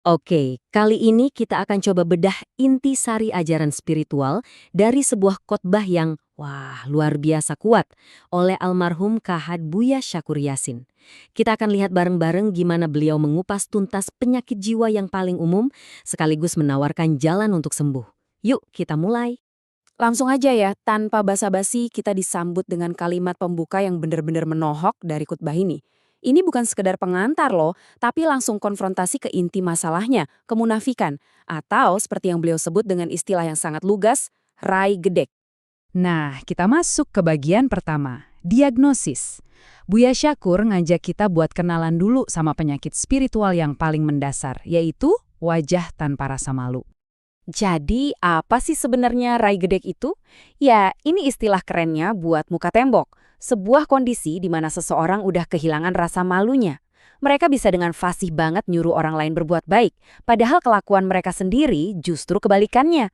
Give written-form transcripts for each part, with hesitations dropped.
Oke, kali ini kita akan coba bedah intisari ajaran spiritual dari sebuah khotbah yang, wah, luar biasa kuat oleh almarhum Kahad Buya Syakur Yasin. Kita akan lihat bareng-bareng gimana beliau mengupas tuntas penyakit jiwa yang paling umum sekaligus menawarkan jalan untuk sembuh. Yuk, kita mulai. Langsung aja ya, tanpa basa-basi kita disambut dengan kalimat pembuka yang benar-benar menohok dari khutbah ini. Ini bukan sekedar pengantar loh, tapi langsung konfrontasi ke inti masalahnya, kemunafikan, atau seperti yang beliau sebut dengan istilah yang sangat lugas, rai gedek. Nah, kita masuk ke bagian pertama, diagnosis. Buya Syakur ngajak kita buat kenalan dulu sama penyakit spiritual yang paling mendasar, yaitu wajah tanpa rasa malu. Jadi, apa sih sebenarnya rai gedek itu? Ya, ini istilah kerennya buat muka tembok. Sebuah kondisi di mana seseorang udah kehilangan rasa malunya. Mereka bisa dengan fasih banget nyuruh orang lain berbuat baik, padahal kelakuan mereka sendiri justru kebalikannya.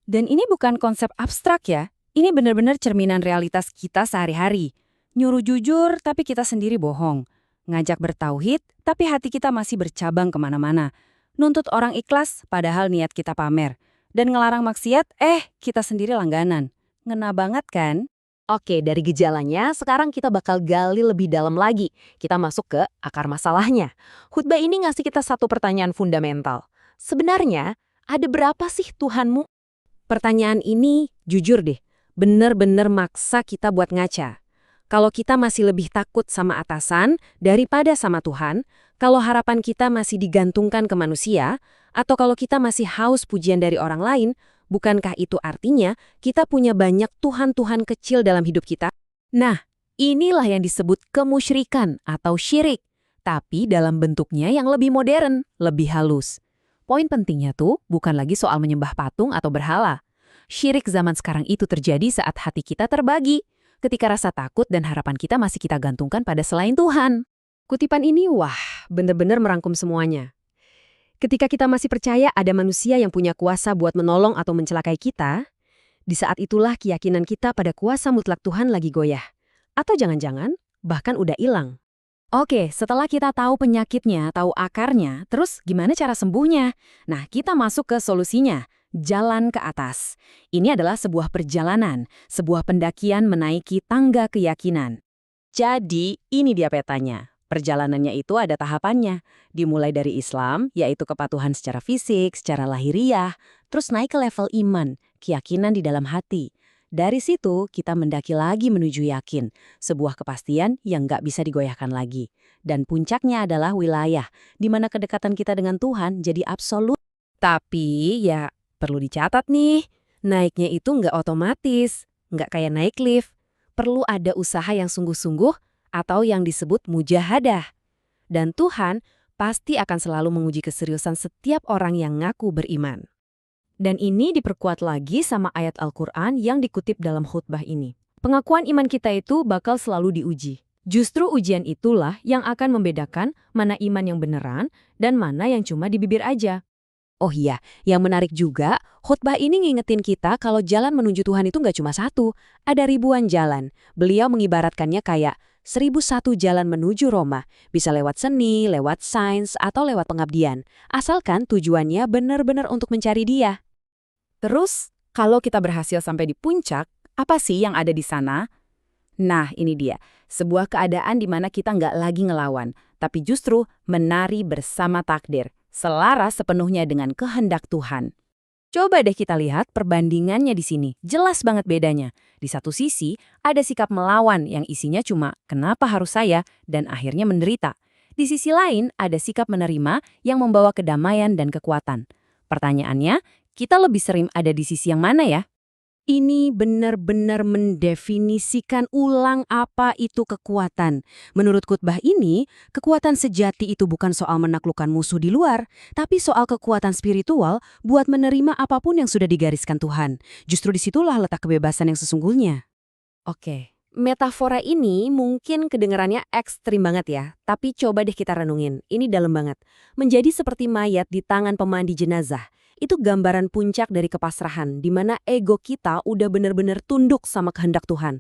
Dan ini bukan konsep abstrak ya, ini benar-benar cerminan realitas kita sehari-hari. Nyuruh jujur, tapi kita sendiri bohong. Ngajak bertauhid, tapi hati kita masih bercabang kemana-mana. Nuntut orang ikhlas, padahal niat kita pamer. Dan ngelarang maksiat, kita sendiri langganan. Ngena banget kan? Oke, dari gejalanya, sekarang kita bakal gali lebih dalam lagi. Kita masuk ke akar masalahnya. Khutbah ini ngasih kita satu pertanyaan fundamental. Sebenarnya, ada berapa sih Tuhanmu? Pertanyaan ini, jujur deh, bener-bener maksa kita buat ngaca. Kalau kita masih lebih takut sama atasan daripada sama Tuhan, kalau harapan kita masih digantungkan ke manusia, atau kalau kita masih haus pujian dari orang lain, bukankah itu artinya kita punya banyak Tuhan-Tuhan kecil dalam hidup kita? Nah, inilah yang disebut kemusyrikan atau syirik, tapi dalam bentuknya yang lebih modern, lebih halus. Poin pentingnya tuh bukan lagi soal menyembah patung atau berhala. Syirik zaman sekarang itu terjadi saat hati kita terbagi, ketika rasa takut dan harapan kita masih kita gantungkan pada selain Tuhan. Kutipan ini, wah, bener-bener merangkum semuanya. Ketika kita masih percaya ada manusia yang punya kuasa buat menolong atau mencelakai kita, di saat itulah keyakinan kita pada kuasa mutlak Tuhan lagi goyah. Atau jangan-jangan, bahkan udah hilang. Oke, setelah kita tahu penyakitnya, tahu akarnya, terus gimana cara sembuhnya? Nah, kita masuk ke solusinya, jalan ke atas. Ini adalah sebuah perjalanan, sebuah pendakian menaiki tangga keyakinan. Jadi, ini dia petanya. Perjalanannya itu ada tahapannya. Dimulai dari Islam, yaitu kepatuhan secara fisik, secara lahiriah, terus naik ke level iman, keyakinan di dalam hati. Dari situ, kita mendaki lagi menuju yakin, sebuah kepastian yang nggak bisa digoyahkan lagi. Dan puncaknya adalah wilayah, di mana kedekatan kita dengan Tuhan jadi absolut. Tapi, ya perlu dicatat nih, naiknya itu nggak otomatis, nggak kayak naik lift. Perlu ada usaha yang sungguh-sungguh atau yang disebut mujahadah. Dan Tuhan pasti akan selalu menguji keseriusan setiap orang yang ngaku beriman. Dan ini diperkuat lagi sama ayat Al-Quran yang dikutip dalam khutbah ini. Pengakuan iman kita itu bakal selalu diuji. Justru ujian itulah yang akan membedakan mana iman yang beneran dan mana yang cuma di bibir aja. Oh iya, yang menarik juga, khutbah ini ngingetin kita kalau jalan menuju Tuhan itu nggak cuma satu, ada ribuan jalan. Beliau mengibaratkannya kayak 1001 jalan menuju Roma, bisa lewat seni, lewat sains, atau lewat pengabdian. Asalkan tujuannya benar-benar untuk mencari Dia. Terus, kalau kita berhasil sampai di puncak, apa sih yang ada di sana? Nah, ini dia. Sebuah keadaan di mana kita nggak lagi ngelawan, tapi justru menari bersama takdir, selaras sepenuhnya dengan kehendak Tuhan. Coba deh kita lihat perbandingannya di sini. Jelas banget bedanya. Di satu sisi, ada sikap melawan yang isinya cuma kenapa harus saya dan akhirnya menderita. Di sisi lain, ada sikap menerima yang membawa kedamaian dan kekuatan. Pertanyaannya, kita lebih sering ada di sisi yang mana ya? Ini benar-benar mendefinisikan ulang apa itu kekuatan. Menurut khutbah ini, kekuatan sejati itu bukan soal menaklukkan musuh di luar, tapi soal kekuatan spiritual buat menerima apapun yang sudah digariskan Tuhan. Justru disitulah letak kebebasan yang sesungguhnya. Oke, metafora ini mungkin kedengarannya ekstrim banget ya, tapi coba deh kita renungin. Ini dalam banget. Menjadi seperti mayat di tangan pemandi jenazah. Itu gambaran puncak dari kepasrahan, di mana ego kita udah benar-benar tunduk sama kehendak Tuhan.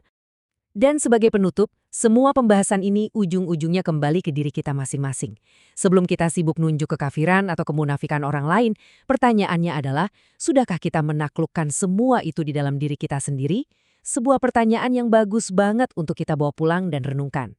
Dan sebagai penutup, semua pembahasan ini ujung-ujungnya kembali ke diri kita masing-masing. Sebelum kita sibuk nunjuk kekafiran atau kemunafikan orang lain, pertanyaannya adalah, sudahkah kita menaklukkan semua itu di dalam diri kita sendiri? Sebuah pertanyaan yang bagus banget untuk kita bawa pulang dan renungkan.